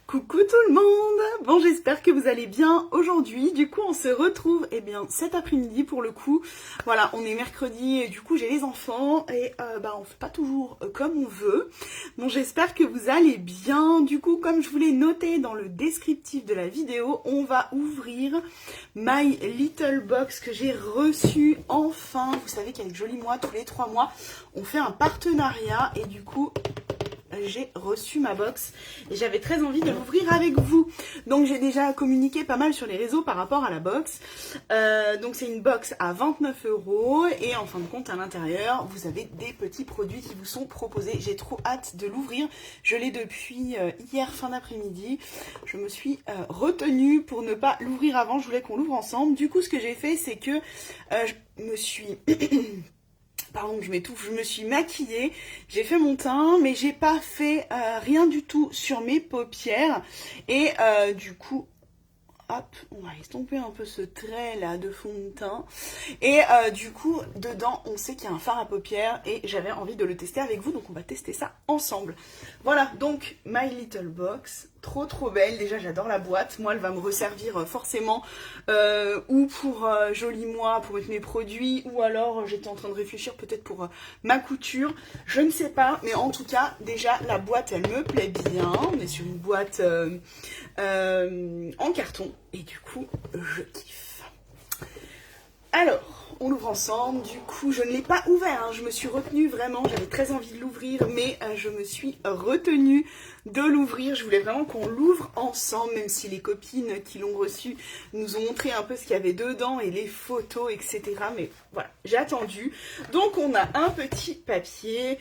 Coucou tout le monde. Bon, j'espère que vous allez bien aujourd'hui. Du coup, on se retrouve cet après-midi pour le coup. Voilà, on est mercredi et du coup, j'ai les enfants et on fait pas toujours comme on veut. Bon, j'espère que vous allez bien. Du coup, comme je vous l'ai noté dans le descriptif de la vidéo, on va ouvrir My Little Box que j'ai reçu enfin. Vous savez qu'avec Joli Moi, tous les 3 mois, on fait un partenariat et du coup, j'ai reçu ma box et j'avais très envie de l'ouvrir avec vous. Donc j'ai déjà communiqué pas mal sur les réseaux par rapport à la box. Donc c'est une box à 29 € et en fin de compte à l'intérieur vous avez des petits produits qui vous sont proposés. J'ai trop hâte de l'ouvrir. Je l'ai depuis hier fin d'après-midi. Je me suis retenue pour ne pas l'ouvrir avant. Je voulais qu'on l'ouvre ensemble. Du coup ce que j'ai fait c'est que je me suis... Pardon, je m'étouffe, je me suis maquillée, j'ai fait mon teint, mais j'ai pas fait rien du tout sur mes paupières. Et du coup, hop, on va estomper un peu ce trait là de fond de teint. Et du coup, dedans, on sait qu'il y a un fard à paupières et j'avais envie de le tester avec vous, donc on va tester ça ensemble. Voilà, donc My Little Box, trop belle. Déjà, j'adore la boîte. Moi, elle va me resservir forcément ou pour Joli Moi, pour mettre mes produits, ou alors j'étais en train de réfléchir peut-être pour ma couture. Je ne sais pas, mais en tout cas, déjà, la boîte, elle me plaît bien. On est sur une boîte en carton et du coup, je kiffe. Alors, on l'ouvre ensemble. Du coup, je ne l'ai pas ouvert, hein. Je me suis retenue vraiment. J'avais très envie de l'ouvrir, mais je me suis retenue de l'ouvrir. Je voulais vraiment qu'on l'ouvre ensemble, même si les copines qui l'ont reçu nous ont montré un peu ce qu'il y avait dedans et les photos, etc. Mais voilà, j'ai attendu. Donc, on a un petit papier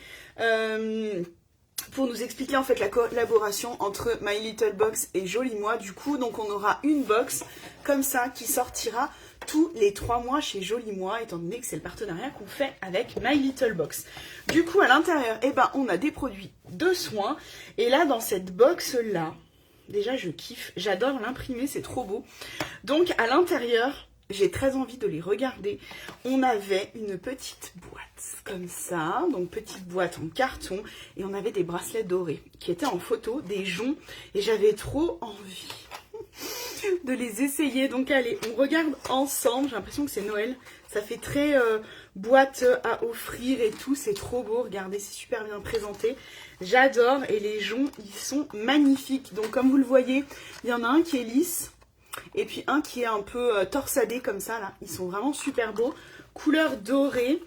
pour nous expliquer en fait la collaboration entre My Little Box et Joli Moi. Du coup, donc on aura une box comme ça qui sortira tous les 3 mois chez Joli Moi, étant donné que c'est le partenariat qu'on fait avec My Little Box. Du coup, à l'intérieur, on a des produits de soins. Et là, dans cette box-là, déjà, je kiffe. J'adore l'imprimer, c'est trop beau. Donc, à l'intérieur, j'ai très envie de les regarder. On avait une petite boîte comme ça, donc petite boîte en carton. Et on avait des bracelets dorés qui étaient en photo, des joncs. Et j'avais trop envie de les essayer. Donc allez, on regarde ensemble. J'ai l'impression que c'est Noël. Ça fait très boîte à offrir et tout. C'est trop beau. Regardez, c'est super bien présenté. J'adore. Et les joncs, ils sont magnifiques. Donc comme vous le voyez, il y en a un qui est lisse. Et puis un qui est un peu torsadé comme ça là. Ils sont vraiment super beaux. Couleur dorée.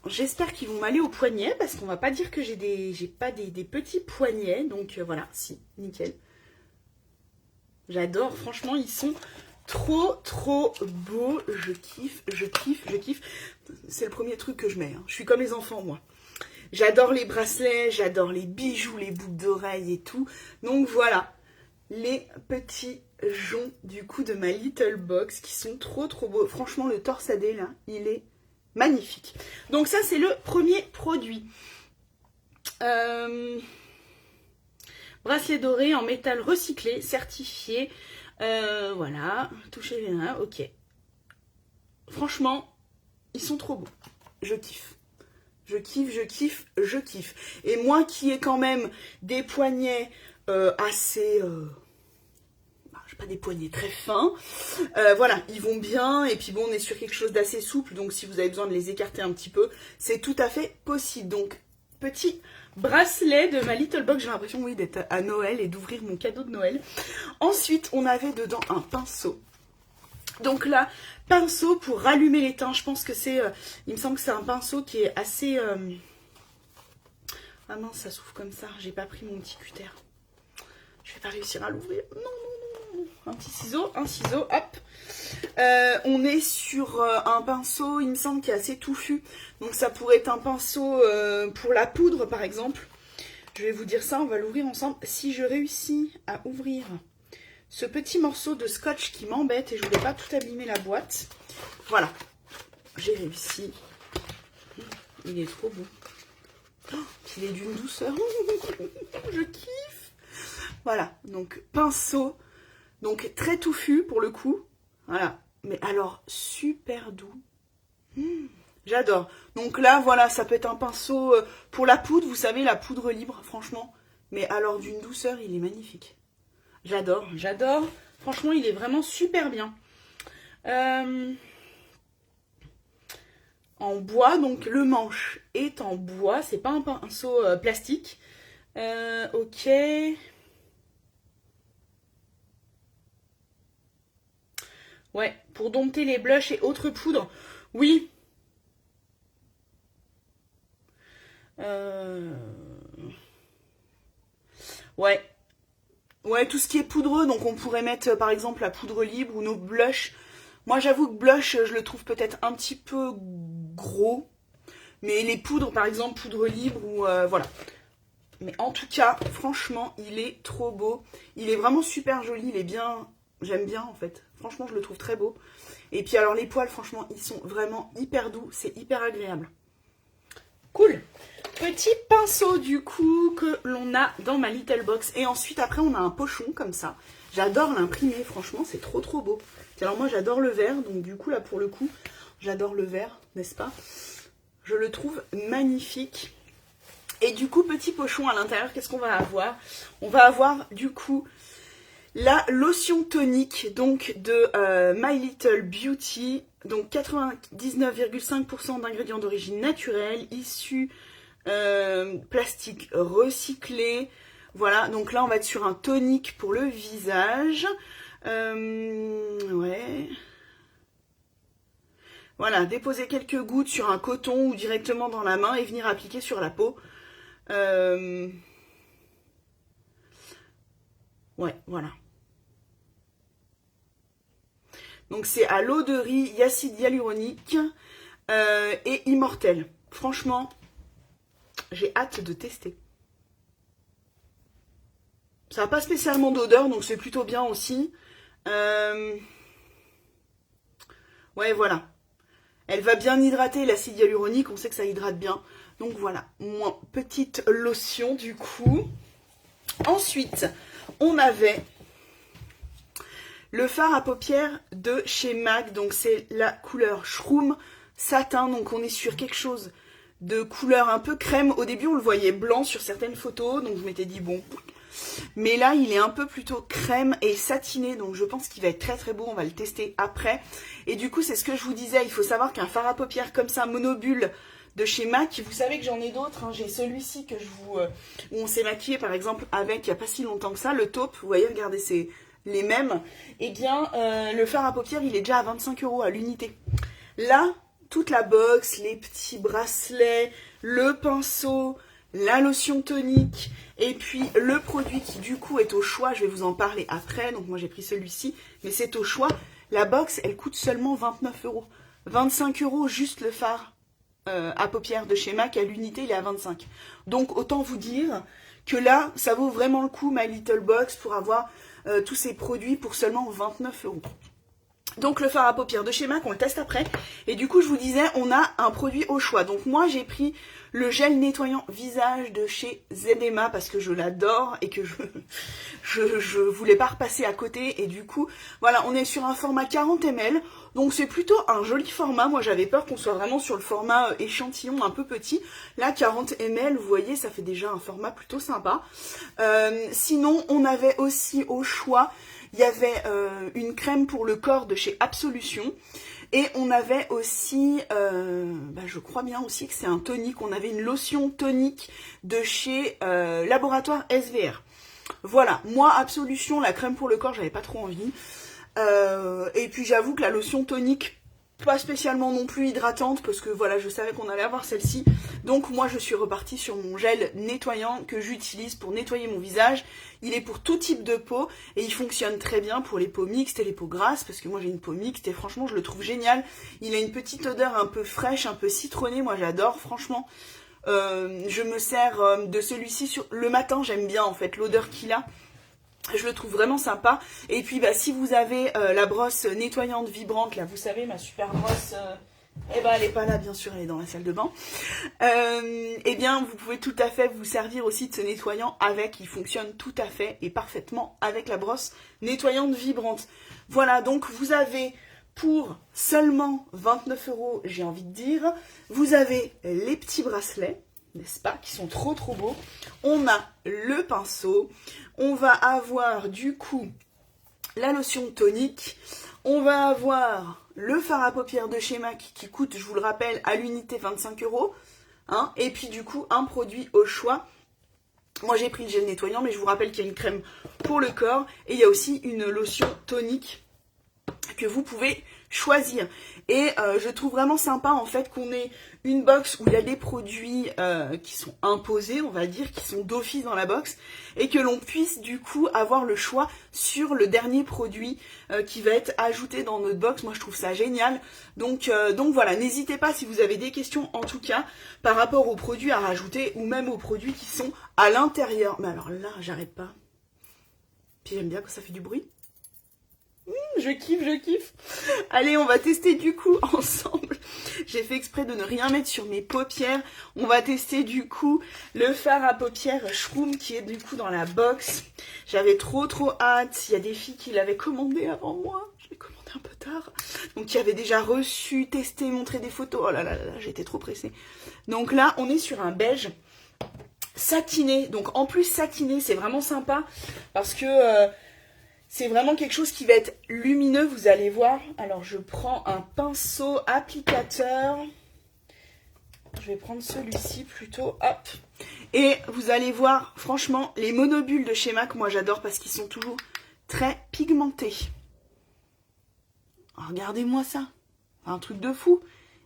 J'espère qu'ils vont m'aller au poignet. Parce qu'on va pas dire que j'ai pas des petits poignets. Donc voilà, si, nickel. J'adore, franchement, ils sont trop beaux. Je kiffe. C'est le premier truc que je mets, hein. Je suis comme les enfants, moi. J'adore les bracelets, j'adore les bijoux, les boucles d'oreilles et tout. Donc voilà, les petits joncs du coup de My Little Box qui sont trop beaux. Franchement, le torsadé là, il est magnifique. Donc ça, c'est le premier produit. Bracelet doré en métal recyclé, certifié. Voilà, touchez les mains, ok. Franchement, ils sont trop beaux. Je kiffe. Je kiffe. Et moi qui ai quand même des poignets assez... j'ai pas des poignets très fins. Voilà, ils vont bien. Et puis bon, on est sur quelque chose d'assez souple. Donc si vous avez besoin de les écarter un petit peu, c'est tout à fait possible. Donc, petit bracelet de My Little Box. J'ai l'impression, oui, d'être à Noël et d'ouvrir mon cadeau de Noël. Ensuite, on avait dedans un pinceau. Donc là, pinceau pour rallumer les teints. Je pense que c'est... il me semble que c'est un pinceau qui est assez... Ah mince, ça s'ouvre comme ça. J'ai pas pris mon petit cutter. Je vais pas réussir à l'ouvrir. Non. Un petit ciseau, hop. On est sur un pinceau, il me semble, qui est assez touffu. Donc ça pourrait être un pinceau pour la poudre, par exemple. Je vais vous dire ça, on va l'ouvrir ensemble. Si je réussis à ouvrir ce petit morceau de scotch qui m'embête et je voulais pas tout abîmer la boîte. Voilà, j'ai réussi. Il est trop beau. Oh, il est d'une douceur. Je kiffe. Voilà, donc pinceau. Donc très touffu pour le coup. Voilà, mais alors super doux. J'adore. Donc là, voilà, ça peut être un pinceau pour la poudre. Vous savez, la poudre libre, franchement. Mais alors d'une douceur, il est magnifique. J'adore, j'adore. Franchement, il est vraiment super bien. En bois, donc le manche est en bois, c'est pas un pinceau plastique. Ok. Ouais, pour dompter les blushs et autres poudres. Oui. Euh... Ouais. Ouais, tout ce qui est poudreux, donc on pourrait mettre par exemple la poudre libre ou nos blushs. Moi j'avoue que blush, je le trouve peut-être un petit peu gros. Mais les poudres, par exemple, poudre libre ou voilà. Mais en tout cas, franchement, il est trop beau. Il est vraiment super joli, il est bien... J'aime bien en fait. Franchement, je le trouve très beau. Et puis alors les poils, franchement, ils sont vraiment hyper doux. C'est hyper agréable. Cool. Petit pinceau du coup que l'on a dans ma little box. Et ensuite après on a un pochon comme ça. J'adore l'imprimer, franchement c'est trop trop beau. Alors moi j'adore le vert, donc du coup là pour le coup j'adore le vert, n'est-ce pas? Je le trouve magnifique. Et du coup petit pochon à l'intérieur, qu'est-ce qu'on va avoir? On va avoir du coup la lotion tonique donc de My Little Beauty. Donc 99,5% d'ingrédients d'origine naturelle, issus plastique recyclé. Voilà, donc là on va être sur un tonique pour le visage. Ouais. Voilà, déposer quelques gouttes sur un coton ou directement dans la main et venir appliquer sur la peau. Ouais, voilà. Donc c'est à l'eau de riz, acide hyaluronique et immortel. Franchement, j'ai hâte de tester. Ça n'a pas spécialement d'odeur, donc c'est plutôt bien aussi. Ouais, voilà. Elle va bien hydrater l'acide hyaluronique, on sait que ça hydrate bien. Donc voilà, moi, petite lotion du coup. Ensuite, on avait le fard à paupières de chez MAC. Donc c'est la couleur Shroom Satin. Donc on est sur quelque chose de couleur un peu crème. Au début on le voyait blanc sur certaines photos, donc je m'étais dit bon. Mais là il est un peu plutôt crème et satiné, donc je pense qu'il va être très très beau, on va le tester après. Et du coup c'est ce que je vous disais, il faut savoir qu'un fard à paupières comme ça, monobulle de chez MAC, vous savez que j'en ai d'autres, hein. J'ai celui-ci que je vous, où on s'est maquillé par exemple avec il n'y a pas si longtemps que ça, le taupe, vous voyez, regardez, c'est les mêmes. Et bien le fard à paupières il est déjà à 25 € à l'unité. Là, toute la box, les petits bracelets, le pinceau, la lotion tonique et puis le produit qui du coup est au choix, je vais vous en parler après, donc moi j'ai pris celui-ci, mais c'est au choix. La box elle coûte seulement 29 €, 25 € juste le fard à paupières de chez MAC, à l'unité il est à 25. Donc autant vous dire que là ça vaut vraiment le coup My Little Box pour avoir tous ces produits pour seulement 29 €. Donc le fard à paupières de chez MAC, on le teste après. Et du coup, je vous disais, on a un produit au choix. Donc moi, j'ai pris le gel nettoyant visage de chez ZMA parce que je l'adore et que je voulais pas repasser à côté. Et du coup, voilà, on est sur un format 40 ml. Donc c'est plutôt un joli format. Moi, j'avais peur qu'on soit vraiment sur le format échantillon un peu petit. Là, 40 ml, vous voyez, ça fait déjà un format plutôt sympa. Sinon, on avait aussi au choix... Il y avait une crème pour le corps de chez Absolution. Et on avait aussi, je crois bien aussi que c'est un tonique. On avait une lotion tonique de chez Laboratoire SVR. Voilà, moi Absolution, la crème pour le corps, j'avais pas trop envie. Et puis j'avoue que la lotion tonique, pas spécialement non plus hydratante, parce que voilà, je savais qu'on allait avoir celle-ci. Donc moi je suis repartie sur mon gel nettoyant que j'utilise pour nettoyer mon visage. Il est pour tout type de peau et il fonctionne très bien pour les peaux mixtes et les peaux grasses, parce que moi j'ai une peau mixte et franchement je le trouve génial. Il a une petite odeur un peu fraîche, un peu citronnée, moi j'adore franchement. Je me sers de celui-ci le matin, j'aime bien en fait l'odeur qu'il a. Je le trouve vraiment sympa. Et puis si vous avez la brosse nettoyante vibrante, là vous savez ma super brosse, elle n'est pas là bien sûr, elle est dans la salle de bain. Eh bien vous pouvez tout à fait vous servir aussi de ce nettoyant avec, il fonctionne tout à fait et parfaitement avec la brosse nettoyante vibrante. Voilà, donc vous avez pour seulement 29 €, j'ai envie de dire, vous avez les petits bracelets. n'est-ce pas, qui sont trop trop beaux. On a le pinceau, on va avoir du coup la lotion tonique, on va avoir le fard à paupières de chez MAC qui coûte, je vous le rappelle, à l'unité 25 €, hein, et puis du coup un produit au choix. Moi j'ai pris le gel nettoyant, mais je vous rappelle qu'il y a une crème pour le corps et il y a aussi une lotion tonique que vous pouvez choisir. Et je trouve vraiment sympa en fait qu'on ait une box où il y a des produits qui sont imposés, on va dire, qui sont d'office dans la box, et que l'on puisse du coup avoir le choix sur le dernier produit qui va être ajouté dans notre box. Moi je trouve ça génial. Donc voilà, n'hésitez pas si vous avez des questions en tout cas par rapport aux produits à rajouter ou même aux produits qui sont à l'intérieur. Mais alors là, j'arrête pas. Puis j'aime bien quand ça fait du bruit. Je kiffe, je kiffe. Allez, on va tester du coup ensemble. J'ai fait exprès de ne rien mettre sur mes paupières. On va tester du coup le fard à paupières Shroom qui est du coup dans la box. J'avais trop hâte. Il y a des filles qui l'avaient commandé avant moi. Je l'ai commandé un peu tard. Donc qui avaient déjà reçu, testé, montré des photos. Oh là là là, j'étais trop pressée. Donc là, on est sur un beige satiné. Donc en plus satiné, c'est vraiment sympa parce que... c'est vraiment quelque chose qui va être lumineux, vous allez voir. Alors, je prends un pinceau applicateur. Je vais prendre celui-ci plutôt. Hop. Et vous allez voir, franchement, les monobulles de chez MAC, moi j'adore parce qu'ils sont toujours très pigmentés. Regardez-moi ça. Un truc de fou.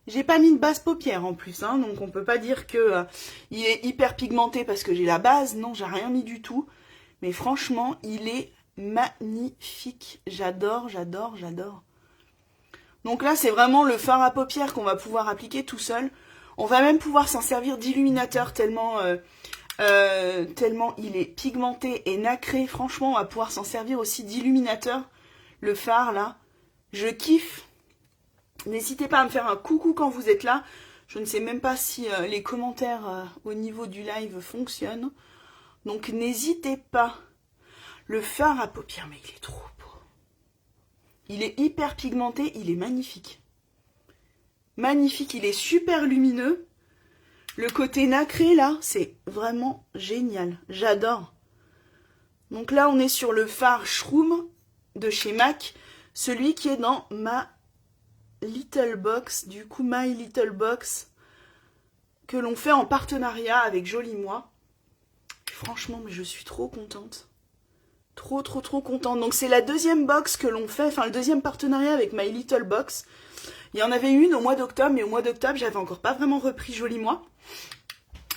J'ai pas mis de base paupière en plus, hein, donc on peut pas dire que il est hyper pigmenté parce que j'ai la base. Non, j'ai rien mis du tout. Mais franchement, il est... magnifique, j'adore, j'adore, j'adore. Donc là, c'est vraiment le fard à paupières qu'on va pouvoir appliquer tout seul. On va même pouvoir s'en servir d'illuminateur tellement il est pigmenté et nacré. Franchement, on va pouvoir s'en servir aussi d'illuminateur. Le fard, là, je kiffe. N'hésitez pas à me faire un coucou quand vous êtes là. Je ne sais même pas si les commentaires au niveau du live fonctionnent. Donc, n'hésitez pas. Le fard à paupières, mais il est trop beau. Il est hyper pigmenté, il est magnifique. Magnifique, il est super lumineux. Le côté nacré, là, c'est vraiment génial. J'adore. Donc là, on est sur le fard Shroom de chez MAC. Celui qui est dans ma Little Box, du coup, My Little Box, que l'on fait en partenariat avec Joli Moi. Franchement, mais je suis trop contente. Trop contente. Donc c'est la deuxième box que l'on fait, enfin le deuxième partenariat avec My Little Box. Il y en avait une au mois d'octobre, mais au mois d'octobre, j'avais encore pas vraiment repris Joli Moi.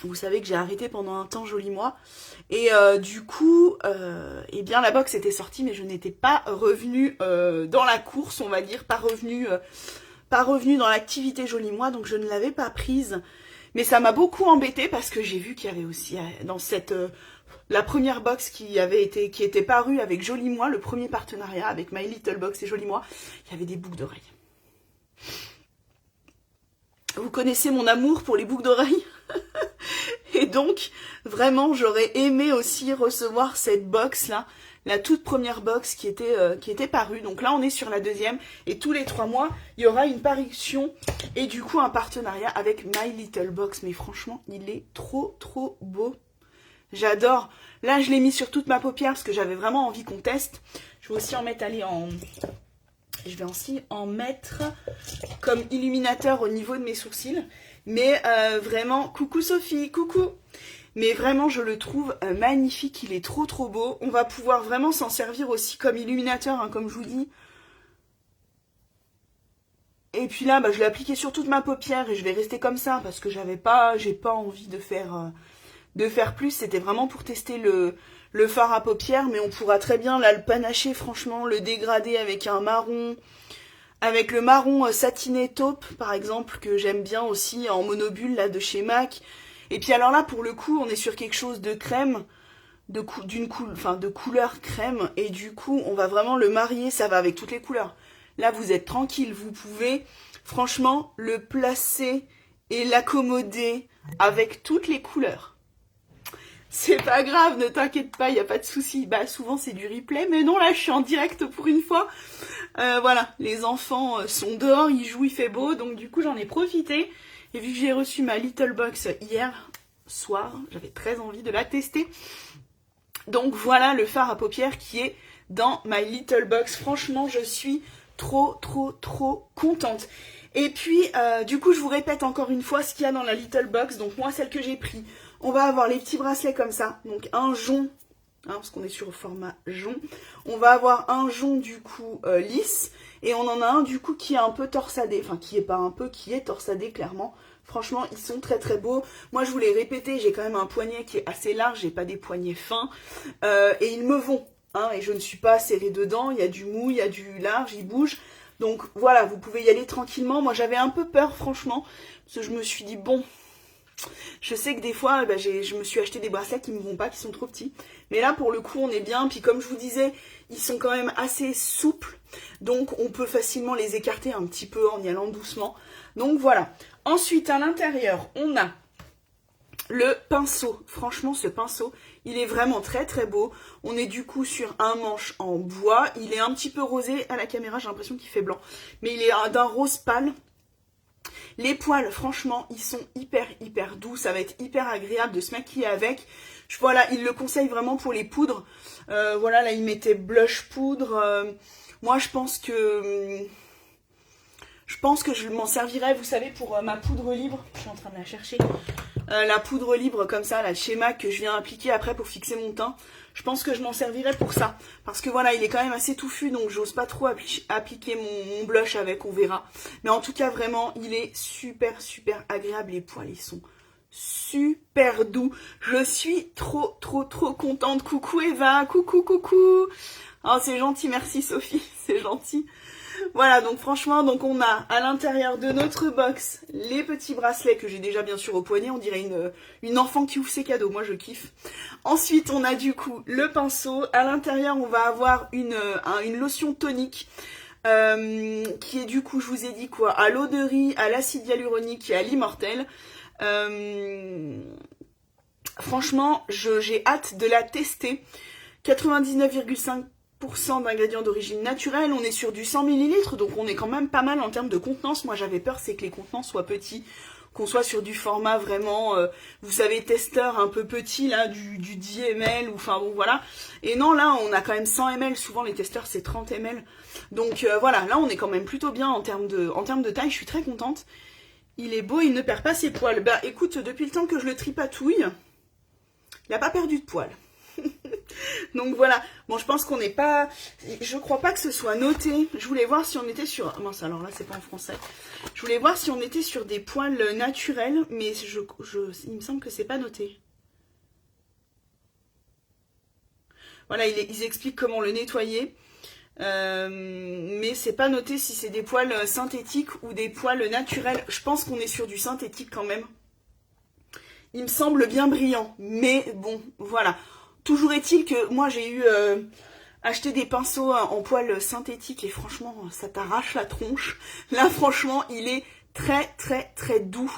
Vous savez que j'ai arrêté pendant un temps Joli Moi. Et du coup, eh bien la box était sortie, mais je n'étais pas revenue dans la course, on va dire, pas revenue dans l'activité Joli Moi, donc je ne l'avais pas prise. Mais ça m'a beaucoup embêtée parce que j'ai vu qu'il y avait aussi dans cette... la première box qui était parue avec Joli Moi, le premier partenariat avec My Little Box et Joli Moi, il y avait des boucles d'oreilles. Vous connaissez mon amour pour les boucles d'oreilles. Et donc, vraiment, j'aurais aimé aussi recevoir cette box-là, la toute première box qui était parue. Donc là, on est sur la deuxième. Et tous les 3 mois, il y aura une parution et du coup, un partenariat avec My Little Box. Mais franchement, il est trop beau. J'adore. Là, je l'ai mis sur toute ma paupière parce que j'avais vraiment envie qu'on teste. Je vais aussi en mettre, je vais aussi en mettre comme illuminateur au niveau de mes sourcils. Mais vraiment, coucou Sophie, coucou. Mais vraiment, je le trouve magnifique. Il est trop beau. On va pouvoir vraiment s'en servir aussi comme illuminateur, hein, comme je vous dis. Et puis là, je l'ai appliqué sur toute ma paupière et je vais rester comme ça parce que j'ai pas envie de faire plus. C'était vraiment pour tester le fard à paupières, mais on pourra très bien là le panacher, franchement, le dégrader avec un marron, avec le marron satiné taupe par exemple, que j'aime bien aussi en monobule là de chez MAC. Et puis alors là, pour le coup, on est sur quelque chose de crème, de couleur crème, et du coup, on va vraiment le marier, ça va avec toutes les couleurs. Là, vous êtes tranquille, vous pouvez franchement le placer et l'accommoder avec toutes les couleurs. C'est pas grave, ne t'inquiète pas, il n'y a pas de souci. Souvent c'est du replay, mais non, là je suis en direct pour une fois. Voilà, les enfants sont dehors, ils jouent, il fait beau, donc du coup j'en ai profité. Et vu que j'ai reçu ma Little Box hier, soir. J'avais très envie de la tester. Donc voilà le fard à paupières qui est dans My Little Box. Franchement, je suis trop contente. Et puis, du coup, je vous répète encore une fois ce qu'il y a dans la Little Box. Donc moi, celle que j'ai pris, on va avoir les petits bracelets comme ça. Donc un jonc, hein, parce qu'on est sur le format jonc. On va avoir un jonc du coup lisse. Et on en a un du coup qui est un peu torsadé. Enfin, qui est pas un peu, qui est torsadé clairement. Franchement, ils sont très beaux. Moi, je vous l'ai répété, j'ai quand même un poignet qui est assez large. J'ai pas des poignets fins. Et ils me vont. Hein, et je ne suis pas serrée dedans. Il y a du mou, il y a du large, il bouge. Donc voilà, vous pouvez y aller tranquillement. Moi, j'avais un peu peur, franchement. Parce que je me suis dit, bon... Je sais que des fois, je me suis acheté des bracelets qui ne me vont pas, qui sont trop petits. Mais là, pour le coup, on est bien. Puis comme je vous disais, ils sont quand même assez souples. Donc, on peut facilement les écarter un petit peu en y allant doucement. Donc, voilà. Ensuite, à l'intérieur, on a le pinceau. Franchement, ce pinceau, il est vraiment très beau. On est du coup sur un manche en bois. Il est un petit peu rosé à la caméra. J'ai l'impression qu'il fait blanc. Mais il est d'un rose pâle. Les poils, franchement, ils sont hyper doux. Ça va être hyper agréable de se maquiller avec. Voilà, il le conseille vraiment pour les poudres. Voilà, là, il mettait blush poudre. Moi, je pense que je m'en servirais, vous savez, pour ma poudre libre. Je suis en train de la chercher. La poudre libre comme ça, la de chez MAC que je viens appliquer après pour fixer mon teint. Je pense que je m'en servirais pour ça. Parce que voilà, il est quand même assez touffu, donc j'ose pas trop appliquer mon blush avec, on verra. Mais en tout cas, vraiment, il est super agréable. Les poils, ils sont super doux. Je suis trop contente. Coucou Eva, coucou. Oh, c'est gentil, merci Sophie, c'est gentil. Voilà, donc franchement, donc on a à l'intérieur de notre box les petits bracelets que j'ai déjà bien sûr au poignet. On dirait une enfant qui ouvre ses cadeaux, moi je kiffe. Ensuite, on a du coup le pinceau. À l'intérieur, on va avoir une lotion tonique qui est du coup, je vous ai dit quoi, à l'eau de riz, à l'acide hyaluronique et à l'immortel. Franchement, j'ai hâte de la tester. 99,5% d'ingrédients d'origine naturelle, on est sur du 100 ml, donc on est quand même pas mal en termes de contenance. Moi j'avais peur, c'est que les contenants soient petits, qu'on soit sur du format vraiment, vous savez, testeur un peu petit, là, du 10 ml, ou enfin bon voilà. Et non, là on a quand même 100 ml, souvent les testeurs c'est 30 ml. Donc voilà, là on est quand même plutôt bien en termes de taille, je suis très contente. Il est beau, il ne perd pas ses poils. Bah écoute, depuis le temps que je le tripatouille, il n'a pas perdu de poils. Donc voilà, bon je pense qu'on n'est pas, je crois pas que ce soit noté. Je voulais voir si on était sur, mince alors là c'est pas en français. Je voulais voir si on était sur des poils naturels, mais il me semble que c'est pas noté. Voilà, ils expliquent comment le nettoyer, mais c'est pas noté si c'est des poils synthétiques ou des poils naturels. Je pense qu'on est sur du synthétique quand même. Il me semble bien brillant, mais bon, voilà. Toujours est-il que moi j'ai eu acheté des pinceaux en poils synthétiques et franchement ça t'arrache la tronche. Là franchement il est très doux.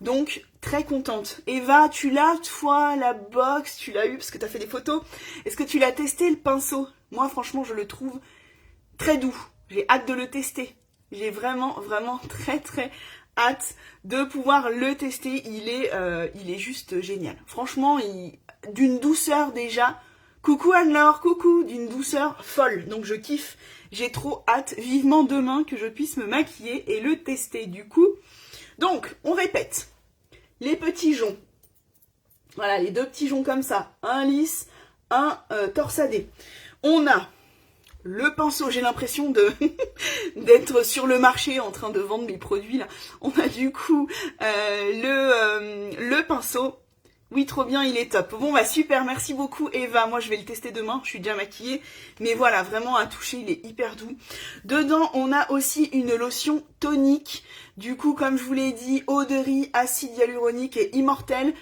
Donc très contente. Eva, tu l'as toi la box, tu l'as eu parce que tu as fait des photos. Est-ce que tu l'as testé le pinceau? Moi franchement je le trouve très doux. J'ai hâte de le tester. J'ai vraiment très hâte de pouvoir le tester. Il est juste génial. Franchement, d'une douceur déjà. Coucou Anne-Laure, coucou, d'une douceur folle. Donc je kiffe. J'ai trop hâte, vivement demain, que je puisse me maquiller et le tester du coup. Donc, on répète. Les petits joncs. Voilà, les deux petits joncs comme ça. Un lisse, un torsadé. On a le pinceau, j'ai l'impression d'être sur le marché en train de vendre mes produits là. On a du coup le pinceau. Oui, trop bien, il est top. Bon, bah super, merci beaucoup Eva. Moi, je vais le tester demain, je suis déjà maquillée. Mais voilà, vraiment à toucher, il est hyper doux. Dedans, on a aussi une lotion tonique. Du coup, comme je vous l'ai dit, eau de riz, acide hyaluronique et immortel.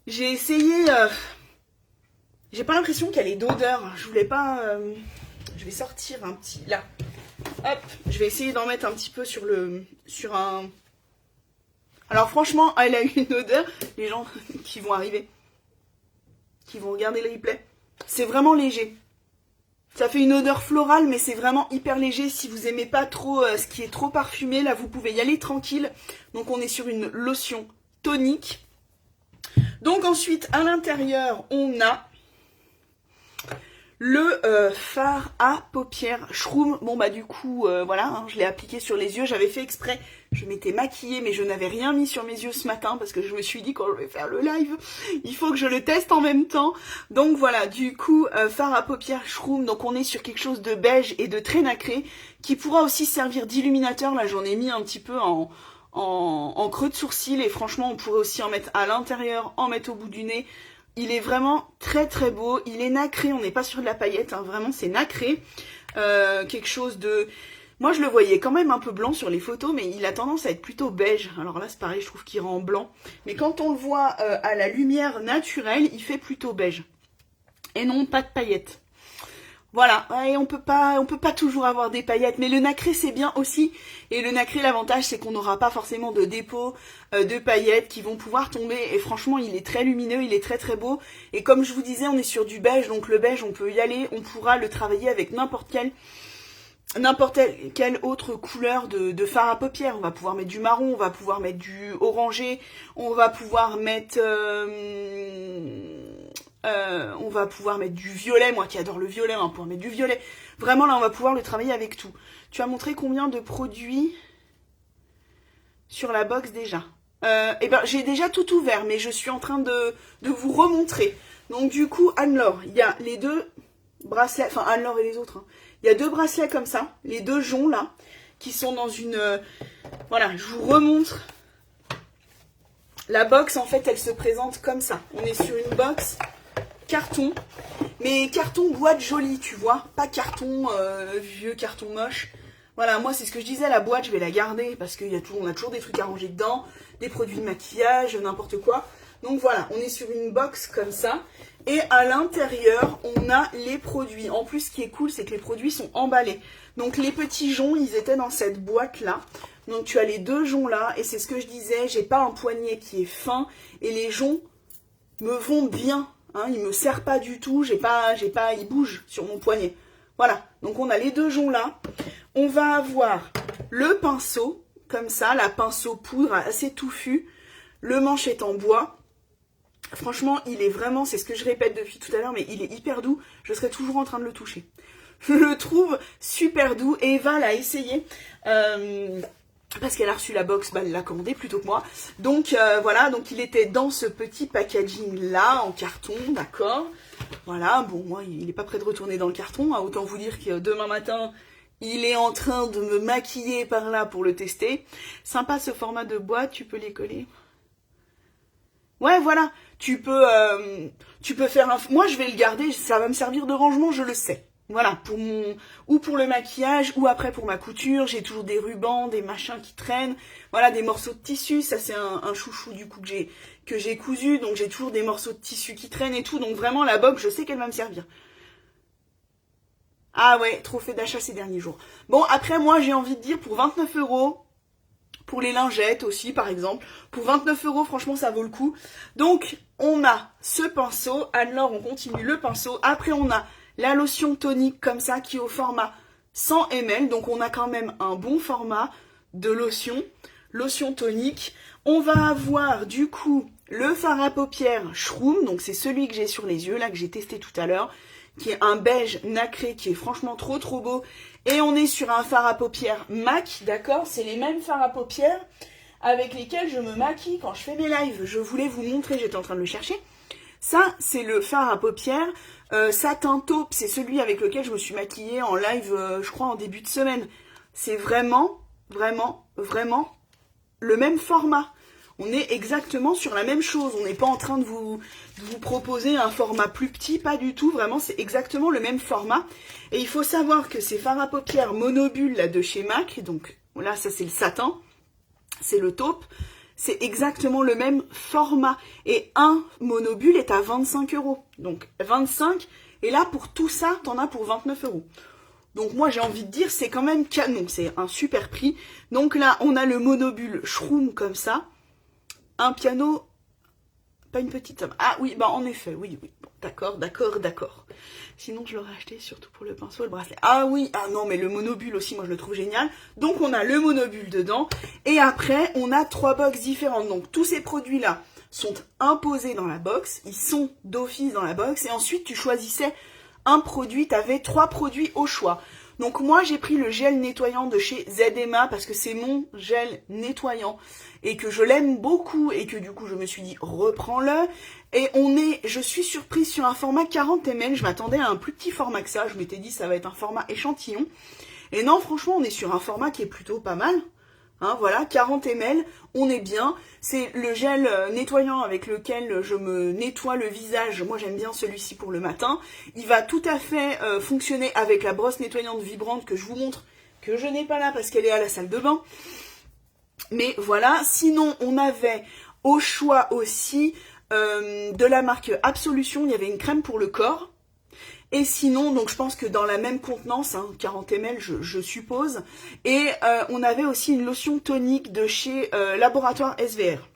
J'ai essayé... J'ai pas l'impression qu'elle ait d'odeur. Je voulais pas... Je vais sortir un petit... Là. Hop, je vais essayer d'en mettre un petit peu sur un... Alors franchement, elle a une odeur, les gens qui vont arriver, qui vont regarder le replay, c'est vraiment léger. Ça fait une odeur florale, mais c'est vraiment hyper léger. Si vous aimez pas trop ce qui est trop parfumé, là vous pouvez y aller tranquille. Donc on est sur une lotion tonique. Donc ensuite, à l'intérieur, on a le fard à paupières Shroom. Bon bah du coup, voilà, hein, je l'ai appliqué sur les yeux. J'avais fait exprès, je m'étais maquillée, mais je n'avais rien mis sur mes yeux ce matin parce que je me suis dit quand je vais faire le live, il faut que je le teste en même temps. Donc voilà, du coup, fard à paupières Shroom. Donc on est sur quelque chose de beige et de très nacré qui pourra aussi servir d'illuminateur. Là, j'en ai mis un petit peu en creux de sourcil et franchement, on pourrait aussi en mettre à l'intérieur, en mettre au bout du nez. Il est vraiment très très beau, il est nacré, on n'est pas sur de la paillette, hein, vraiment c'est nacré. Quelque chose de... Moi je le voyais quand même un peu blanc sur les photos, mais il a tendance à être plutôt beige. Alors là c'est pareil, je trouve qu'il rend blanc. Mais quand on le voit à la lumière naturelle, il fait plutôt beige. Et non, pas de paillettes. Voilà, et on peut pas toujours avoir des paillettes, mais le nacré c'est bien aussi. Et le nacré, l'avantage c'est qu'on n'aura pas forcément de dépôt de paillettes qui vont pouvoir tomber. Et franchement, il est très lumineux, il est très très beau. Et comme je vous disais, on est sur du beige, donc le beige on peut y aller, on pourra le travailler avec n'importe quelle autre couleur de fard à paupières. On va pouvoir mettre du marron, on va pouvoir mettre du orangé, on va pouvoir mettre du violet, moi qui adore le violet, on va pouvoir mettre du violet. Vraiment là on va pouvoir le travailler avec tout. Tu as montré combien de produits sur la box déjà? Eh ben j'ai déjà tout ouvert, mais je suis en train de vous remontrer. Donc du coup, Anne-Laure, il y a les deux bracelets, enfin Anne-Laure et les autres, hein. Il y a deux bracelets comme ça, les deux joncs là, qui sont dans une... voilà, je vous remontre. La box en fait elle se présente comme ça. On est sur une box carton, mais carton boîte jolie, tu vois, pas carton vieux carton moche. Voilà, moi c'est ce que je disais, la boîte je vais la garder parce qu'on a toujours des trucs à ranger dedans, des produits de maquillage, n'importe quoi. Donc voilà, on est sur une box comme ça et à l'intérieur on a les produits. En plus ce qui est cool c'est que les produits sont emballés. Donc les petits joncs ils étaient dans cette boîte là. Donc tu as les deux joncs là et c'est ce que je disais, j'ai pas un poignet qui est fin et les joncs me vont bien. Hein, il me serre pas du tout, il bouge sur mon poignet. Voilà, donc on a les deux joncs là. On va avoir le pinceau, comme ça, la pinceau poudre assez touffu. Le manche est en bois. Franchement, il est vraiment, c'est ce que je répète depuis tout à l'heure, mais il est hyper doux. Je serai toujours en train de le toucher. Je le trouve super doux. Et Eva l'a essayé. Parce qu'elle a reçu la box, bah, elle l'a commandé plutôt que moi. Donc voilà, donc il était dans ce petit packaging là, en carton, d'accord. Voilà, bon, moi il n'est pas prêt de retourner dans le carton, hein. Autant vous dire que demain matin, il est en train de me maquiller par là pour le tester. Sympa ce format de boîte, tu peux les coller. Ouais, voilà, tu peux faire un... Moi je vais le garder, ça va me servir de rangement, je le sais. Voilà, ou pour le maquillage, ou après pour ma couture, j'ai toujours des rubans, des machins qui traînent, voilà, des morceaux de tissu, ça c'est un chouchou du coup que j'ai cousu, donc j'ai toujours des morceaux de tissu qui traînent et tout, donc vraiment la box, je sais qu'elle va me servir. Ah ouais, trop fait d'achat ces derniers jours. Bon, après moi j'ai envie de dire pour 29 €, pour les lingettes aussi par exemple, pour 29 €, franchement ça vaut le coup. Donc on a ce pinceau, alors on continue le pinceau, après on a la lotion tonique comme ça qui est au format 100 ml. Donc on a quand même un bon format de lotion tonique. On va avoir du coup le fard à paupières Shroom. Donc c'est celui que j'ai sur les yeux là que j'ai testé tout à l'heure. Qui est un beige nacré qui est franchement trop beau. Et on est sur un fard à paupières MAC, d'accord. C'est les mêmes fards à paupières avec lesquels je me maquille quand je fais mes lives. Je voulais vous montrer, j'étais en train de le chercher. Ça, c'est le fard à paupières satin taupe, c'est celui avec lequel je me suis maquillée en live, je crois, en début de semaine. C'est vraiment le même format. On est exactement sur la même chose. On n'est pas en train de vous proposer un format plus petit, pas du tout. Vraiment, c'est exactement le même format. Et il faut savoir que ces fards à paupières monobulles là, de chez MAC, donc là, ça c'est le satin, c'est le taupe. C'est exactement le même format. Et un monobule est à 25 €. Donc 25. Et là, pour tout ça, t'en as pour 29 €. Donc moi, j'ai envie de dire, c'est quand même canon. C'est un super prix. Donc là, on a le monobule Shroom comme ça. Un piano... Pas une petite somme. Ah oui, bah en effet, oui. Bon, d'accord. Sinon, je l'aurais acheté surtout pour le pinceau et le bracelet. Ah oui, ah non, mais le monobule aussi, moi je le trouve génial. Donc on a le monobule dedans. Et après, on a 3 box différentes. Donc tous ces produits-là sont imposés dans la box, ils sont d'office dans la box, et ensuite tu choisissais un produit, tu avais 3 produits au choix. Donc moi j'ai pris le gel nettoyant de chez ZMA parce que c'est mon gel nettoyant et que je l'aime beaucoup et que du coup je me suis dit reprends-le. Et je suis surprise sur un format 40 ml, je m'attendais à un plus petit format que ça, je m'étais dit ça va être un format échantillon. Et non, franchement on est sur un format qui est plutôt pas mal. Hein, voilà, 40 ml, on est bien. C'est le gel nettoyant avec lequel je me nettoie le visage. Moi, j'aime bien celui-ci pour le matin. Il va tout à fait fonctionner avec la brosse nettoyante vibrante que je vous montre, que je n'ai pas là parce qu'elle est à la salle de bain. Mais voilà, sinon, on avait au choix aussi de la marque Absolution. Il y avait une crème pour le corps. Et sinon, donc je pense que dans la même contenance, hein, 40 ml je suppose, et on avait aussi une lotion tonique de chez Laboratoire SVR.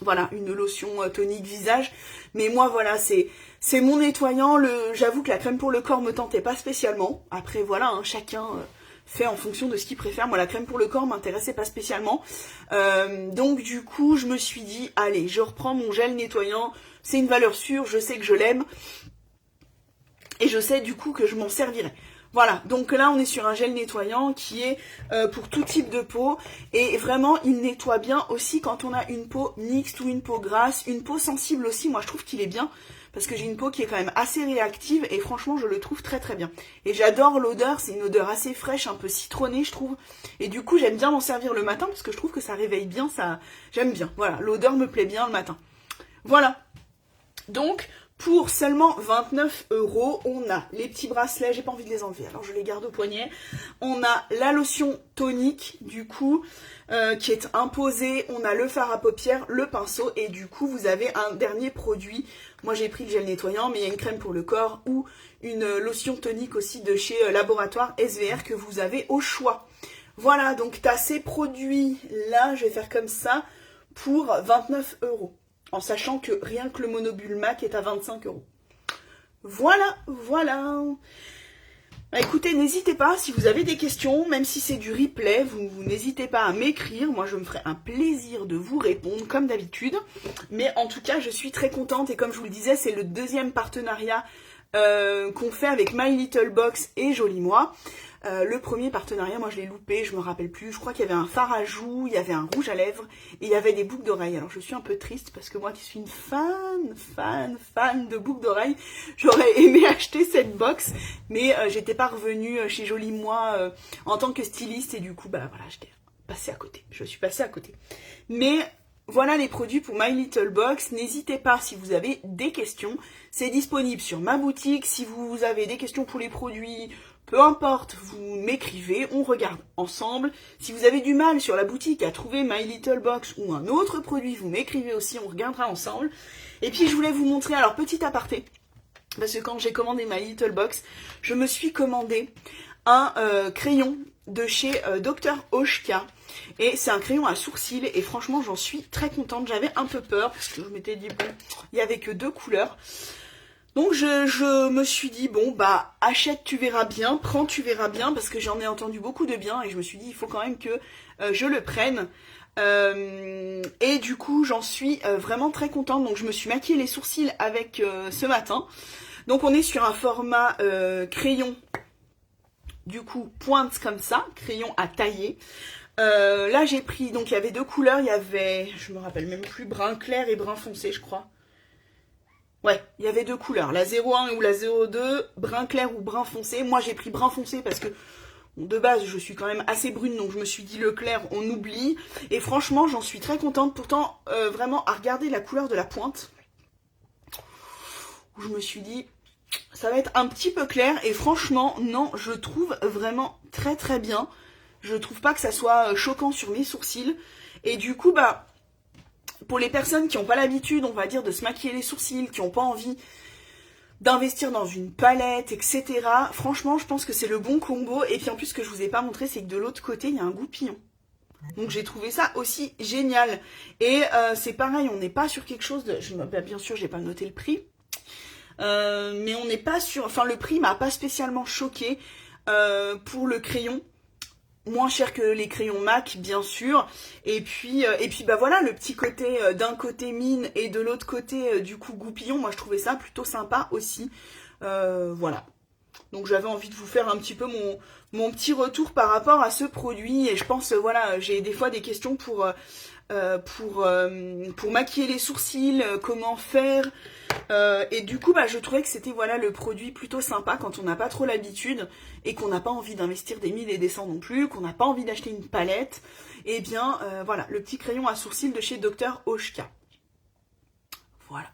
Voilà, une lotion tonique visage, mais moi voilà, c'est mon nettoyant, j'avoue que la crème pour le corps me tentait pas spécialement. Après voilà, hein, chacun fait en fonction de ce qu'il préfère. Moi la crème pour le corps m'intéressait pas spécialement. Donc du coup je me suis dit, allez, je reprends mon gel nettoyant, c'est une valeur sûre, je sais que je l'aime. Et je sais du coup que je m'en servirai. Voilà, donc là on est sur un gel nettoyant qui est pour tout type de peau. Et vraiment il nettoie bien aussi quand on a une peau mixte ou une peau grasse. Une peau sensible aussi, moi je trouve qu'il est bien. Parce que j'ai une peau qui est quand même assez réactive et franchement je le trouve très très bien. Et j'adore l'odeur, c'est une odeur assez fraîche, un peu citronnée je trouve. Et du coup j'aime bien m'en servir le matin parce que je trouve que ça réveille bien, j'aime bien. Voilà, l'odeur me plaît bien le matin. Voilà, donc... Pour seulement 29 €, on a les petits bracelets, j'ai pas envie de les enlever, alors je les garde au poignet. On a la lotion tonique, du coup, qui est imposée. On a le fard à paupières, le pinceau, et du coup, vous avez un dernier produit. Moi, j'ai pris le gel nettoyant, mais il y a une crème pour le corps ou une lotion tonique aussi de chez Laboratoire SVR que vous avez au choix. Voilà, donc tu as ces produits-là, je vais faire comme ça, pour 29 €. En sachant que rien que le monobule MAC est à 25 €. Voilà, voilà. Bah, écoutez, n'hésitez pas, si vous avez des questions, même si c'est du replay, vous n'hésitez pas à m'écrire. Moi, je me ferai un plaisir de vous répondre, comme d'habitude. Mais en tout cas, je suis très contente. Et comme je vous le disais, c'est le deuxième partenariat qu'on fait avec My Little Box et Joli Moi. Le premier partenariat, moi je l'ai loupé, je me rappelle plus. Je crois qu'il y avait un fard à joues, il y avait un rouge à lèvres et il y avait des boucles d'oreilles. Alors je suis un peu triste parce que moi qui suis une fan de boucles d'oreilles, j'aurais aimé acheter cette box, mais j'étais pas revenue chez Joli Moi en tant que styliste et du coup bah voilà, j'étais passée à côté. Je suis passée à côté. Mais voilà les produits pour My Little Box. N'hésitez pas si vous avez des questions. C'est disponible sur ma boutique. Si vous avez des questions pour les produits, peu importe, vous m'écrivez, on regarde ensemble. Si vous avez du mal sur la boutique à trouver My Little Box ou un autre produit, vous m'écrivez aussi, on regardera ensemble. Et puis je voulais vous montrer, alors petit aparté, parce que quand j'ai commandé My Little Box, je me suis commandé un crayon de chez Dr Oshka. Et c'est un crayon à sourcils et franchement j'en suis très contente. J'avais un peu peur parce que je m'étais dit bon, il n'y avait que 2 couleurs. Donc je me suis dit bon bah achète tu verras bien, prends tu verras bien parce que j'en ai entendu beaucoup de bien et je me suis dit il faut quand même que je le prenne. Et du coup j'en suis vraiment très contente. Donc je me suis maquillé les sourcils avec ce matin. Donc on est sur un format crayon, du coup pointe comme ça, crayon à tailler. Là j'ai pris, donc il y avait 2 couleurs, il y avait, je me rappelle même plus, brun clair et brun foncé je crois. Ouais, il y avait 2 couleurs, la 01 ou la 02, brun clair ou brun foncé. Moi j'ai pris brun foncé parce que bon, de base je suis quand même assez brune, donc je me suis dit le clair on oublie. Et franchement j'en suis très contente, pourtant vraiment à regarder la couleur de la pointe, où je me suis dit ça va être un petit peu clair. Et franchement non, je trouve vraiment très très bien. Je trouve pas que ça soit choquant sur mes sourcils. Et du coup bah pour les personnes qui n'ont pas l'habitude, on va dire, de se maquiller les sourcils, qui n'ont pas envie d'investir dans une palette, etc. Franchement, je pense que c'est le bon combo. Et puis en plus, ce que je vous ai pas montré, c'est que de l'autre côté, il y a un goupillon. Donc j'ai trouvé ça aussi génial. Et c'est pareil, on n'est pas sur quelque chose de... bien sûr, j'ai pas noté le prix. Mais on n'est pas sur... Enfin, le prix m'a pas spécialement choqué pour le crayon. moins cher que les crayons MAC, bien sûr. Et puis bah voilà, le petit côté, d'un côté mine et de l'autre côté, du coup, goupillon. Moi, je trouvais ça plutôt sympa aussi. Voilà. Donc j'avais envie de vous faire un petit peu mon petit retour par rapport à ce produit. Et je pense, voilà, j'ai des fois des questions pour maquiller les sourcils, comment faire. Et du coup, bah, je trouvais que c'était voilà le produit plutôt sympa quand on n'a pas trop l'habitude et qu'on n'a pas envie d'investir des 1000 et des 100 non plus, qu'on n'a pas envie d'acheter une palette. Et bien, voilà, le petit crayon à sourcils de chez Dr. Oshka. Voilà.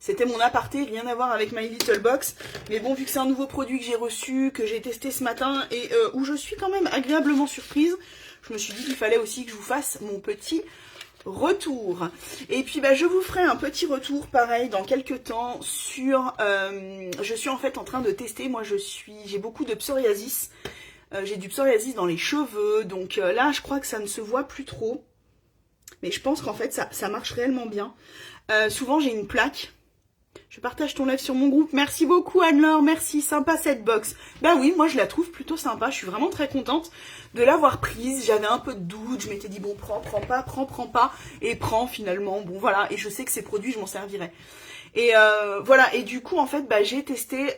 C'était mon aparté, rien à voir avec My Little Box. Mais bon, vu que c'est un nouveau produit que j'ai reçu, que j'ai testé ce matin et où je suis quand même agréablement surprise, je me suis dit qu'il fallait aussi que je vous fasse mon petit retour. Et puis bah, je vous ferai un petit retour pareil dans quelques temps sur... je suis en fait en train de tester, moi j'ai beaucoup de psoriasis. J'ai du psoriasis dans les cheveux, donc là je crois que ça ne se voit plus trop. Mais je pense qu'en fait ça marche réellement bien. Souvent j'ai une plaque. Je partage ton live sur mon groupe. Merci beaucoup Anne-Laure, merci, sympa cette box. Ben oui, moi je la trouve plutôt sympa. Je suis vraiment très contente de l'avoir prise. J'avais un peu de doute, je m'étais dit bon prends pas. Et prends finalement, bon voilà. Et je sais que ces produits, je m'en servirai. Et voilà, et du coup en fait, bah, j'ai testé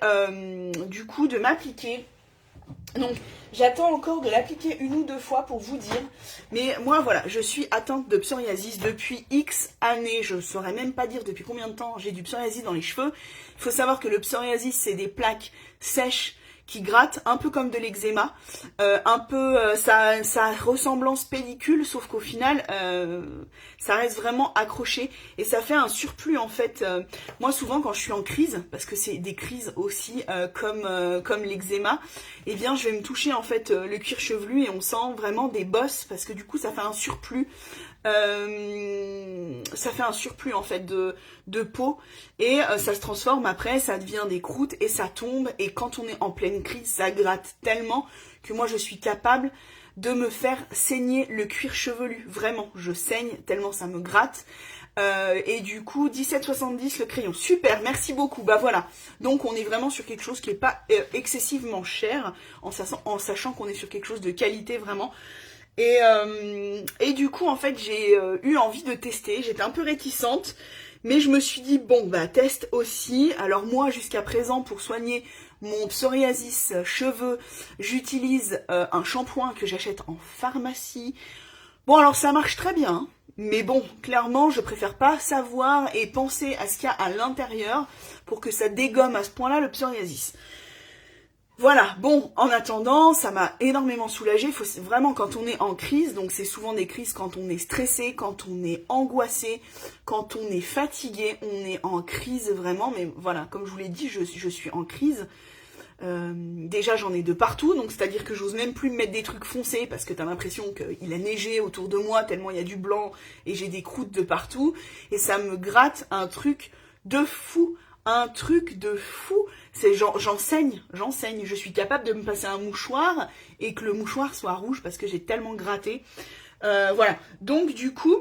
du coup de m'appliquer. Donc j'attends encore de l'appliquer 1 ou 2 fois pour vous dire. Mais moi voilà, je suis atteinte de psoriasis depuis X années. Je ne saurais même pas dire depuis combien de temps j'ai du psoriasis dans les cheveux. Il faut savoir que le psoriasis c'est des plaques sèches qui grattent, un peu comme de l'eczéma, un peu sa ressemblance pellicule, sauf qu'au final ça reste vraiment accroché et ça fait un surplus en fait. Moi souvent quand je suis en crise, parce que c'est des crises aussi comme l'eczéma, et bien je vais me toucher en fait le cuir chevelu et on sent vraiment des bosses parce que du coup ça fait un surplus. En fait de peau et ça se transforme après, ça devient des croûtes et ça tombe, et quand on est en pleine crise ça gratte tellement que moi je suis capable de me faire saigner le cuir chevelu, vraiment je saigne tellement ça me gratte. Et du coup 17,70 le crayon, super, merci beaucoup. Bah voilà, donc on est vraiment sur quelque chose qui n'est pas excessivement cher en sachant qu'on est sur quelque chose de qualité vraiment. Et du coup en fait j'ai eu envie de tester, j'étais un peu réticente, mais je me suis dit bon bah teste aussi. Alors moi jusqu'à présent pour soigner mon psoriasis cheveux, j'utilise un shampoing que j'achète en pharmacie. Bon alors ça marche très bien, hein, mais bon clairement je préfère pas savoir et penser à ce qu'il y a à l'intérieur pour que ça dégomme à ce point là le psoriasis. Voilà, bon, en attendant, ça m'a énormément soulagée. Il faut vraiment, quand on est en crise, donc c'est souvent des crises quand on est stressé, quand on est angoissé, quand on est fatigué, on est en crise vraiment. Mais voilà, comme je vous l'ai dit, je suis en crise. Déjà, j'en ai de partout, donc c'est-à-dire que j'ose même plus me mettre des trucs foncés parce que t'as l'impression qu'il a neigé autour de moi tellement il y a du blanc et j'ai des croûtes de partout. Et ça me gratte un truc de fou. Un truc de fou, c'est j'en saigne, je suis capable de me passer un mouchoir et que le mouchoir soit rouge parce que j'ai tellement gratté. Voilà, donc du coup,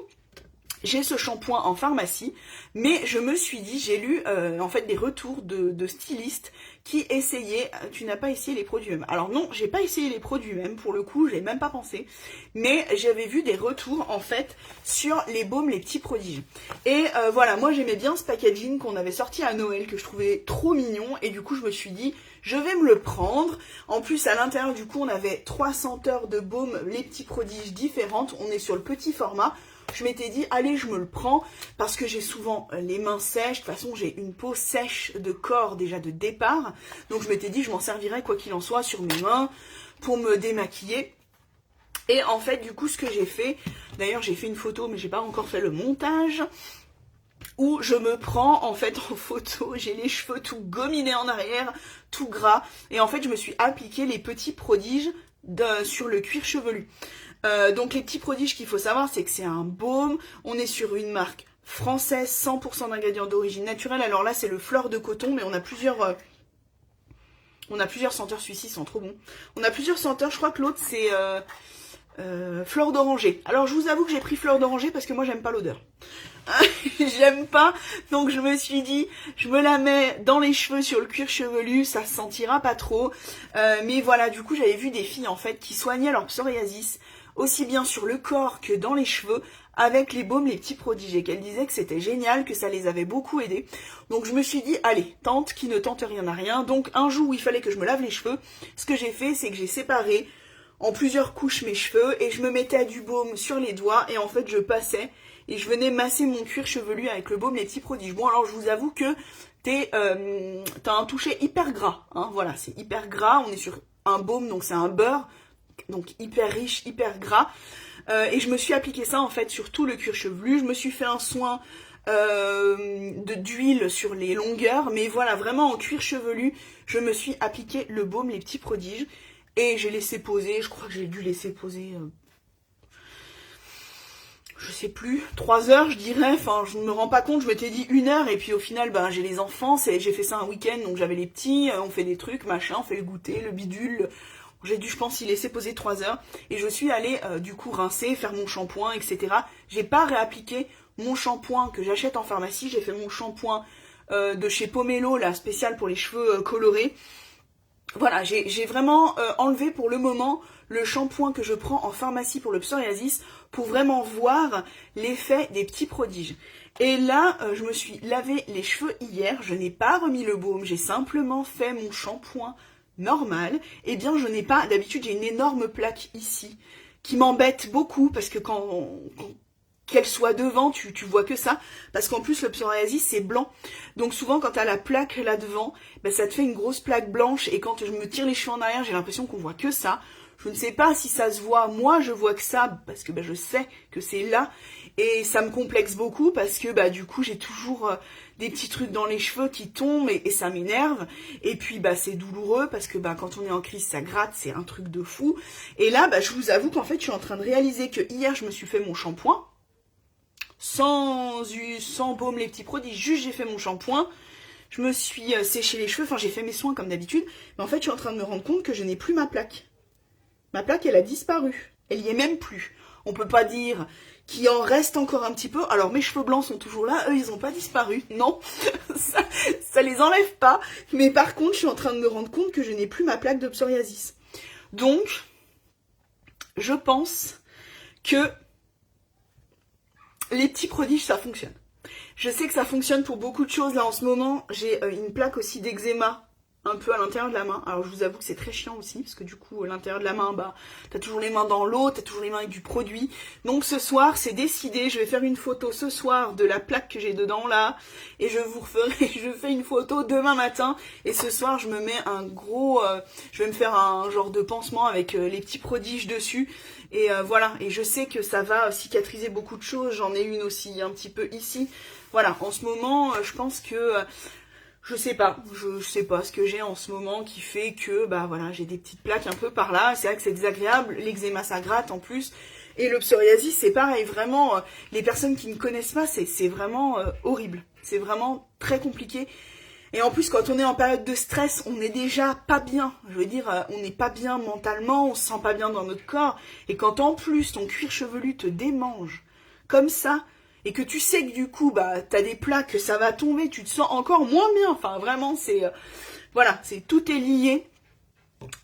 j'ai ce shampoing en pharmacie, mais je me suis dit, j'ai lu en fait des retours de stylistes qui essayaient, tu n'as pas essayé les produits même. Alors non, j'ai pas essayé les produits même, pour le coup, je l'ai même pas pensé, mais j'avais vu des retours en fait sur les baumes, les petits prodiges. Et voilà, moi j'aimais bien ce packaging qu'on avait sorti à Noël, que je trouvais trop mignon, et du coup je me suis dit, je vais me le prendre. En plus à l'intérieur du coup on avait 3 senteurs de baume, les petits prodiges différentes, on est sur le petit format. Je m'étais dit, allez, je me le prends parce que j'ai souvent les mains sèches. De toute façon, j'ai une peau sèche de corps déjà de départ. Donc, je m'étais dit, je m'en servirais quoi qu'il en soit sur mes mains pour me démaquiller. Et en fait, du coup, ce que j'ai fait, d'ailleurs, j'ai fait une photo, mais j'ai pas encore fait le montage, où je me prends en fait en photo, j'ai les cheveux tout gominés en arrière, tout gras. Et en fait, je me suis appliqué les petits prodiges sur le cuir chevelu. Donc les petits prodiges qu'il faut savoir, c'est que c'est un baume, on est sur une marque française, 100% d'ingrédients d'origine naturelle. Alors là c'est le fleur de coton, mais on a plusieurs senteurs, celui-ci sont trop bons. On a plusieurs senteurs, je crois que l'autre c'est fleur d'oranger. Alors je vous avoue que j'ai pris fleur d'oranger parce que moi j'aime pas l'odeur. J'aime pas, donc je me suis dit, je me la mets dans les cheveux, sur le cuir chevelu, ça se sentira pas trop. Mais voilà, du coup j'avais vu des filles en fait qui soignaient leur psoriasis aussi bien sur le corps que dans les cheveux avec les baumes Les Petits Prodiges et qu'elles disaient que c'était génial, que ça les avait beaucoup aidées. Donc je me suis dit, allez, tente qui ne tente rien à rien. Donc un jour où il fallait que je me lave les cheveux, ce que j'ai fait c'est que j'ai séparé en plusieurs couches mes cheveux et je me mettais du baume sur les doigts et en fait je passais et je venais masser mon cuir chevelu avec le baume Les Petits Prodiges. Bon alors je vous avoue que t'as un toucher hyper gras, hein, voilà, c'est hyper gras, on est sur un baume donc c'est un beurre, donc hyper riche, hyper gras, et je me suis appliqué ça en fait sur tout le cuir chevelu, je me suis fait un soin d'huile sur les longueurs, mais voilà, vraiment en cuir chevelu, je me suis appliqué le baume Les Petits Prodiges, et j'ai laissé poser, je crois que j'ai dû laisser poser... je sais plus, 3 heures je dirais, enfin je ne me rends pas compte, je m'étais dit 1 heure et puis au final ben, j'ai les enfants, j'ai fait ça un week-end donc j'avais les petits, on fait des trucs, machin, on fait le goûter, le bidule, j'ai dû je pense y laisser poser 3 heures et je suis allée du coup rincer, faire mon shampoing etc. J'ai pas réappliqué mon shampoing que j'achète en pharmacie, j'ai fait mon shampoing de chez Pomelo, là spécial pour les cheveux colorés. Voilà, j'ai vraiment enlevé pour le moment le shampoing que je prends en pharmacie pour le psoriasis pour vraiment voir l'effet des Petits Prodiges. Et là, je me suis lavé les cheveux hier, je n'ai pas remis le baume, j'ai simplement fait mon shampoing normal. Eh bien, je n'ai pas, d'habitude j'ai une énorme plaque ici qui m'embête beaucoup parce que qu'elle soit devant, tu vois que ça, parce qu'en plus le psoriasis c'est blanc, donc souvent quand t'as la plaque là devant, ben, ça te fait une grosse plaque blanche, et quand je me tire les cheveux en arrière, j'ai l'impression qu'on voit que ça. Je ne sais pas si ça se voit, moi je vois que ça, parce que ben, je sais que c'est là, et ça me complexe beaucoup, parce que bah, du coup j'ai toujours des petits trucs dans les cheveux qui tombent, et ça m'énerve, et puis bah, c'est douloureux, parce que bah, quand on est en crise ça gratte, c'est un truc de fou, et là bah, je vous avoue qu'en fait je suis en train de réaliser que hier je me suis fait mon shampoing, sans baume Les Petits Prodiges, juste j'ai fait mon shampoing, je me suis séché les cheveux, enfin j'ai fait mes soins comme d'habitude, mais en fait je suis en train de me rendre compte que je n'ai plus ma plaque. Ma plaque elle a disparu, elle y est même plus. On peut pas dire qu'il en reste encore un petit peu, alors mes cheveux blancs sont toujours là, eux ils ont pas disparu, non, ça les enlève pas, mais par contre je suis en train de me rendre compte que je n'ai plus ma plaque de psoriasis. Donc, je pense que Les Petits Prodiges, ça fonctionne. Je sais que ça fonctionne pour beaucoup de choses. Là, en ce moment, j'ai une plaque aussi d'eczéma un peu à l'intérieur de la main. Alors, je vous avoue que c'est très chiant aussi, parce que du coup, à l'intérieur de la main, bah, t'as toujours les mains dans l'eau, t'as toujours les mains avec du produit. Donc, ce soir, c'est décidé. Je vais faire une photo ce soir de la plaque que j'ai dedans, là. Et je vous referai, je fais une photo demain matin. Et ce soir, je me mets un gros... je vais me faire un genre de pansement avec Les Petits Prodiges dessus. Et voilà, et je sais que ça va cicatriser beaucoup de choses, j'en ai une aussi un petit peu ici. Voilà, en ce moment, je pense que, je sais pas ce que j'ai en ce moment qui fait que, bah voilà, j'ai des petites plaques un peu par là. C'est vrai que c'est désagréable, l'eczéma ça gratte en plus. Et le psoriasis, c'est pareil, vraiment, les personnes qui ne connaissent pas, c'est vraiment horrible. C'est vraiment très compliqué. Et en plus, quand on est en période de stress, on n'est déjà pas bien. Je veux dire, on n'est pas bien mentalement, on se sent pas bien dans notre corps. Et quand en plus, ton cuir chevelu te démange comme ça, et que tu sais que du coup, bah, t'as des plaques, que ça va tomber, tu te sens encore moins bien. Enfin, vraiment, c'est... voilà, tout est lié.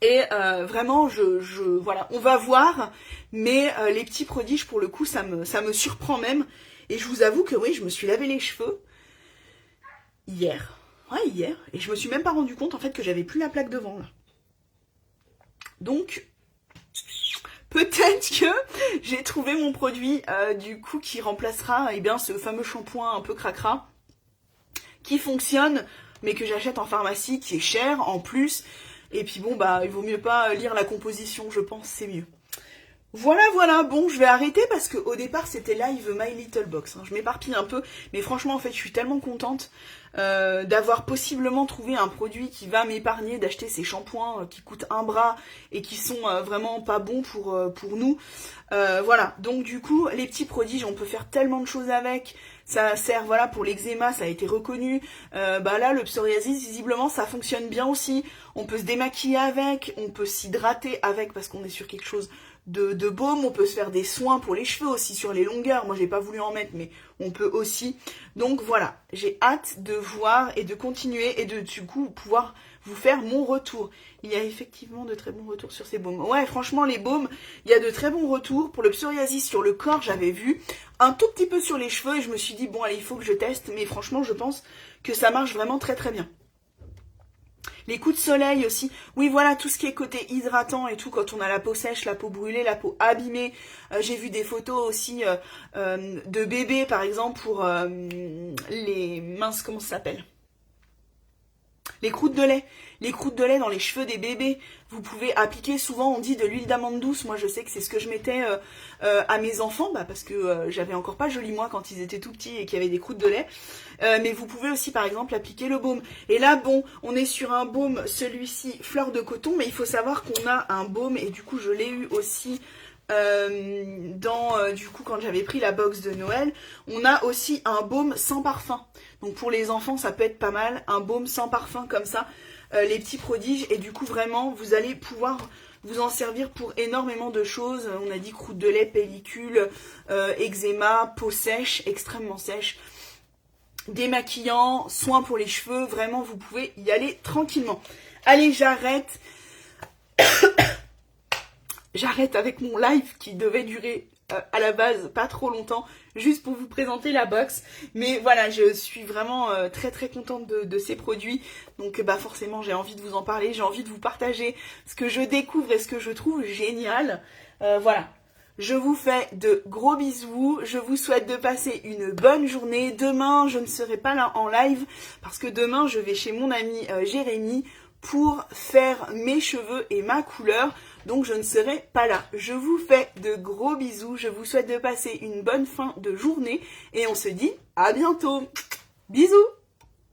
Et vraiment, voilà, on va voir. Mais Les Petits Prodiges, pour le coup, ça me surprend même. Et je vous avoue que oui, je me suis lavé les cheveux hier. Ouais, hier. Et je me suis même pas rendu compte en fait que j'avais plus la plaque devant là. Donc, peut-être que j'ai trouvé mon produit du coup qui remplacera bien ce fameux shampoing un peu cracra qui fonctionne mais que j'achète en pharmacie, qui est cher en plus. Et puis bon bah il vaut mieux pas lire la composition, je pense, c'est mieux. Voilà, bon, je vais arrêter parce qu'au départ, c'était live My Little Box. Hein. Je m'éparpille un peu, mais franchement, en fait, je suis tellement contente d'avoir possiblement trouvé un produit qui va m'épargner d'acheter ces shampoings qui coûtent un bras et qui sont vraiment pas bons pour nous. Voilà, donc du coup, Les Petits Prodiges, on peut faire tellement de choses avec. Ça sert, voilà, pour l'eczéma, ça a été reconnu. Bah là, le psoriasis, visiblement, ça fonctionne bien aussi. On peut se démaquiller avec, on peut s'hydrater avec parce qu'on est sur quelque chose de baume, on peut se faire des soins pour les cheveux aussi sur les longueurs. Moi j'ai pas voulu en mettre mais on peut aussi. Donc voilà, j'ai hâte de voir et de continuer et de du coup pouvoir vous faire mon retour. Il y a effectivement de très bons retours sur ces baumes. Ouais, franchement les baumes, il y a de très bons retours. Pour le psoriasis sur le corps, j'avais vu un tout petit peu sur les cheveux et je me suis dit bon allez il faut que je teste, mais franchement je pense que ça marche vraiment très très bien. Les coups de soleil aussi. Oui, voilà, tout ce qui est côté hydratant et tout, quand on a la peau sèche, la peau brûlée, la peau abîmée. J'ai vu des photos aussi de bébés, par exemple, pour les... Mince, comment ça s'appelle ? Les croûtes de lait. Les croûtes de lait dans les cheveux des bébés. Vous pouvez appliquer, souvent on dit de l'huile d'amande douce. Moi je sais que c'est ce que je mettais à mes enfants, parce que j'avais encore pas joli moi quand ils étaient tout petits et qu'il y avait des croûtes de lait. Mais vous pouvez aussi par exemple appliquer le baume. Et là bon, on est sur un baume, celui-ci fleur de coton, mais il faut savoir qu'on a un baume et du coup je l'ai eu aussi du coup quand j'avais pris la box de Noël, on a aussi un baume sans parfum. Donc pour les enfants ça peut être pas mal, un baume sans parfum comme ça, les petits prodiges, et du coup vraiment vous allez pouvoir vous en servir pour énormément de choses. On a dit croûte de lait, pellicule, eczéma, peau sèche, extrêmement sèche, démaquillant, soins pour les cheveux, vraiment vous pouvez y aller tranquillement. Allez, j'arrête. J'arrête avec mon live qui devait durer à la base pas trop longtemps, juste pour vous présenter la box. Mais voilà, je suis vraiment très très contente de ces produits. Donc bah forcément j'ai envie de vous en parler, j'ai envie de vous partager ce que je découvre et ce que je trouve génial. Voilà. Je vous fais de gros bisous, je vous souhaite de passer une bonne journée. Demain, je ne serai pas là en live parce que demain, je vais chez mon ami Jérémy pour faire mes cheveux et ma couleur. Donc je ne serai pas là. Je vous fais de gros bisous, je vous souhaite de passer une bonne fin de journée et on se dit à bientôt. Bisous.